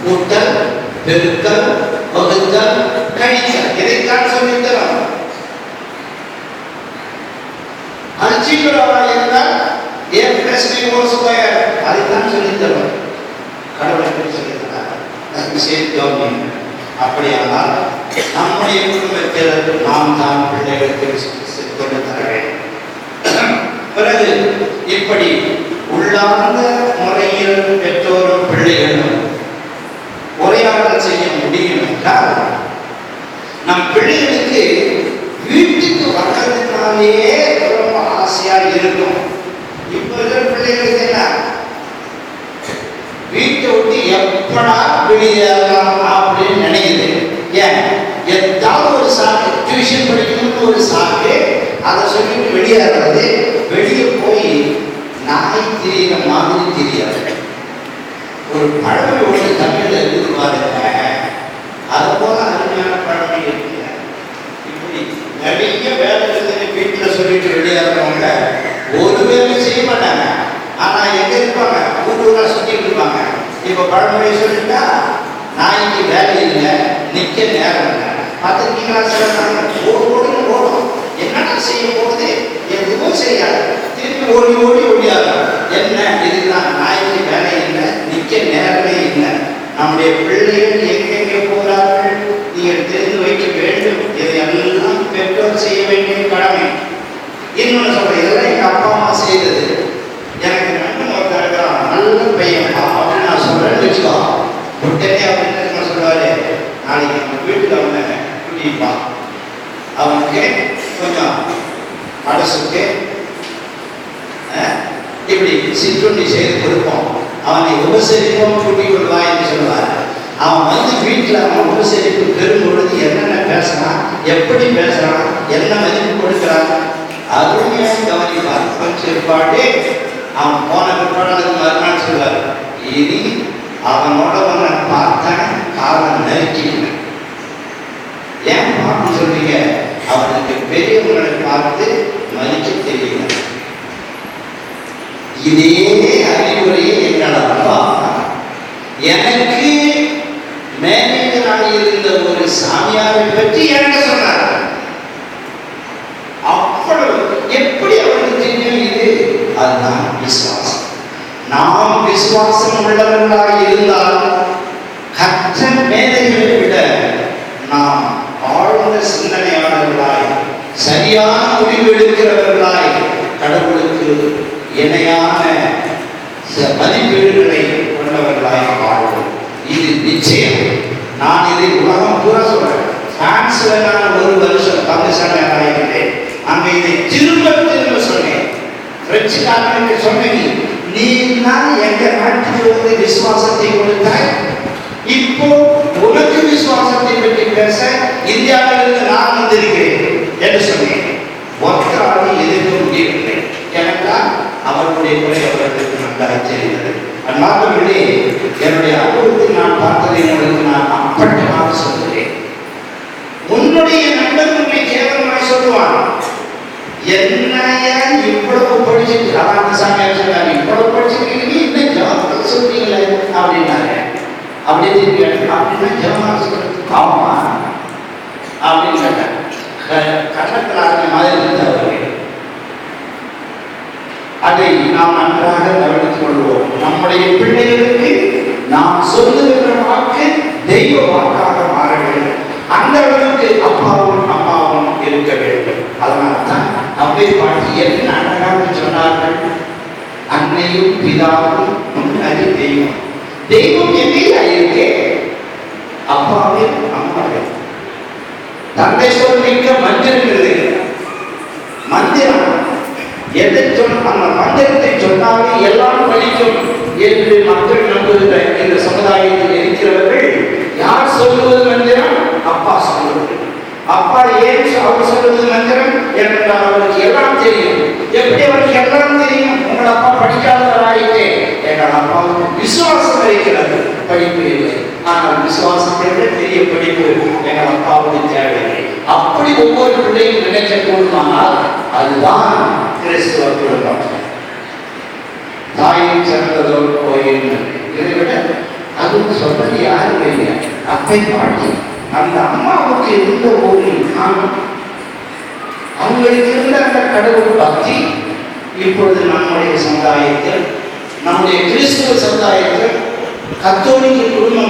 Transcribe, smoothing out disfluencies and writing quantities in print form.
கூட்டல், பெருக்கல், வகுத்தல், கழித்தல், இதைத்தான் சொல்லித்தரும். அல்ஜீப்ராவாக இருந்தால் a plus b whole square அதைத்தான் சொல்லித்தரும். கடவுளை பற்றி சொல்லித்தரார். அப்படியானால் நம்முடைய குடும்பத்தில் நாம் தான் பிள்ளைகளுக்கு சொல்லித் தர வேண்டும். பிறகு இப்படி உள்ளார்ந்த முறையில் பெற்றோரும் பிள்ளைகளும் உரையாடல் செய்ய முடியும் என்றால் நம் பிள்ளைகளுக்கு வீட்டுக்கு வர்றதுனாலே ரொம்ப ஆசையா இருக்கும். இப்ப இருக்கிற பிள்ளைகளுக்கு என்ன, வீட்டை விட்டு எப்படா வெளியேறலாம் அப்படின்னு நினைக்குது. ஏன், ஏதாவது ஒரு சாக்கு, டியூஷன் படிக்கணும்னு ஒரு சாக்கு, அதை சொல்லிட்டு வெளியேறது. வெளியே போய் நாய் திரியிற மாதிரி தெரியாது. ஒரு பழமொழி ஒன்று தமிழ்ல இருந்து பாருங்க, அது போல அருமையான பழமொழி இருக்குங்க. இப்படி நிறைய வேலை வீட்டில் சொல்லிட்டு வெளியேறவங்க ஒரு வேலை செய்ய மாட்டாங்க. ஆனா எங்க இருப்பாங்க, ஊரூரா சுத்திட்டு இருப்பாங்க. இப்ப பழமொழி சொல்லிட்டா, நாய்க்கு வேலை இல்லை, நிக்க நேரம் இல்லை. பார்த்துருக்கீங்களா? சில ஓடும், என்னடா செய்ய போகுது, எதுவும் செய்யாது, திருப்பி ஓடி ஓடியாது. என்ன இதுதான், நாய்க்கு வேலை இல்லை, நிக்க நேரமே இல்லை. நம்முடைய பிள்ளைகள் எங்கெங்கே போகிறார்கள் நீங்கள் தெரிந்து வைக்க வேண்டும். இதையெல்லாம் பெற்றோர் செய்ய வேண்டிய கடமை. இன்னொன்று சொல்றேன், இதெல்லாம் எங்க அப்பா அம்மா செய்தது. எனக்கு நண்பன் ஒருத்தர் இருக்கிறான், நல்ல பையன்பா அப்படின்னு நான் சொல்றேன்னு வச்சுக்கோ, உடனே அப்படின்னு என்ன சொல்லுவாரு, நாளைக்கு நம்ம வீட்டில் அவனை கூட்டிப்பா, அவனுக்கு கொஞ்சம் அரசுக்கு இப்படி சிற்றுண்டி செய்து கொடுப்போம், அவனை உபசரிப்போம், கூட்டி கொள்வா என்று சொல்லுவார். அவன் வந்து வீட்டில் அவன் உபசரிப்பு பெறும் பொழுது என்னென்ன பேசுறான், எப்படி பேசுறான், என்ன மதிப்பு கொடுக்கிறான், அருமையாக கவனிப்பார். கொஞ்சப்பாடு அவன் போன பிற்பாடு மறுநாள் சொல்வார், இனி அவனோட ஒன்றை பார்த்தேன், காலம் நெருக்கினேன். ஏன் பார்த்து சொல்றீங்க, அவனுக்கு பெரியவங்களை பார்த்து மதிக்க தெரியல. இதே அறிவுரையை எங்கள் அப்பா எனக்கு மேனேஜராக இருந்த ஒரு சாமியாரை பற்றி எனக்கு சொன்னார். அவ்வளவு எப்படி அவருக்கு தெரியும் இது? அதுதான் விசுவாசம். நாம் விசுவாசம் உள்ளவர்களாக இருந்தால் கற்ற மேதைகளை விட நாம் ஆழ்ந்த சிந்தனையாளர்களாய், சரியான முடிவு எடுக்கிறவர்களாய், கடவுளுக்கு இணையான மதிப்பீடுகளை கொண்டவர்களாய் வாழ்வோம். இது நிச்சயம். நான் இதை உலகம் பூரா சொல்றேன். பிரான்ஸ்ல நான் ஒரு வருஷம் பங்குசாலையாக இருக்கிறேன். அங்க இதை திரும்ப சொன்னேன். பிரெஞ்சுக்காரனுக்கு சொன்னேன், நீ தான் எங்க நாட்டுக்கு வந்து விசுவாசத்தை கொடுத்தாய், இப்போ உனக்கு விசுவாசத்தை பற்றி பேச இந்தியாவிலிருந்து நான் வந்திருக்கிறேன் என்று சொன்னேன். ஒருத்தராக எதிர்க்க முடியவில்லை. ஏனென்றால் அவர்களுடைய குறை அவர்களுக்கு நன்றாக தெரிந்தது. அன்பார்ந்தவர்களே, என்னுடைய அனுபவத்தில் நான் பார்த்ததை உங்களுக்கு நான் அப்பட்டமாக சொல்கிறேன். உன்னுடைய நண்பன் உன்னை கேவலமாய் சொல்லுவான். என்னையா இவ்வளவு படிச்சுட்டு, அதான் சாமியார் சொன்னார், இவ்வளவு படிச்சுட்டு நீ இன்னும் ஜாபத்தில் சொல்றீங்களே அப்படின்னாங்க. அப்படியே திருப்பி அப்படின்னா ஜெபமாக சொல்றது ஆமா அப்படின்னு கேட்டாங்க. கட்டத்தில் ஆகிய மாதிரி இருந்தவர்கள். அதை நாம் நன்றாக கவனித்துக் கொள்வோம். நம்முடைய பிள்ளைகளுக்கு நாம் சொல்லுகிற வாக்கு தெய்வ வாக்காக மாற வேண்டும். அந்த அளவுக்கு அப்பாவும் அம்மாவும் இருக்க வேண்டும். அதனால்தான் அவ்வை பாட்டி என்ன அழகாக சொன்னார்கள், அன்னையும் பிதாவும் முன்னறி தெய்வம். தெய்வம் எங்கே இருக்கு? அப்பாவே அம்மாவே. தந்தை சொல்லிக்க மந்திரங்கிறது மந்திரம். எதை அந்த மந்திரத்தை சொன்னாலே எல்லாம் படிக்கும் என்று மக்கள் நம்புகிற இந்த சமுதாயத்தில் இருக்கிறவர்கள் யார் சொல்லுவது மந்திரம்? அப்பா சொல்லுவது. அப்பா ஏன் அவர் சொல்லுவது மந்திரம் என்றால் அவருக்கு எல்லாம் தெரியும். எப்படி அவருக்கு எல்லாம் தெரியும்? உங்கள் அப்பா படிக்காதவராயிட்டே. எங்கள் அப்பாவுக்கு விசுவாசம் இருக்கிறது, படிப்பு இல்லை. ஆனால் விசுவாசத்தை விட பெரிய படிப்பு எங்கள் அப்பாவுக்கு தேவையில்லை. அப்படி ஒவ்வொரு பிள்ளையும் நினைக்க கூடுமானால் அதுதான் கிறிஸ்துவ குடும்பம். தாயின் சிறந்ததோ கோயில். இதை விட அதுவும் சொல்றது யார்? அத்தை பாட்டி அந்த அம்மாவுக்கு இருந்த ஒரு ஞானம், அவங்களுக்கு இருந்த அந்த கடவுள் பக்தி இப்பொழுது நம்முடைய சமுதாயத்தில், நம்முடைய கிறிஸ்துவ சமுதாயத்தில் கத்தோலிக்க குடும்பம்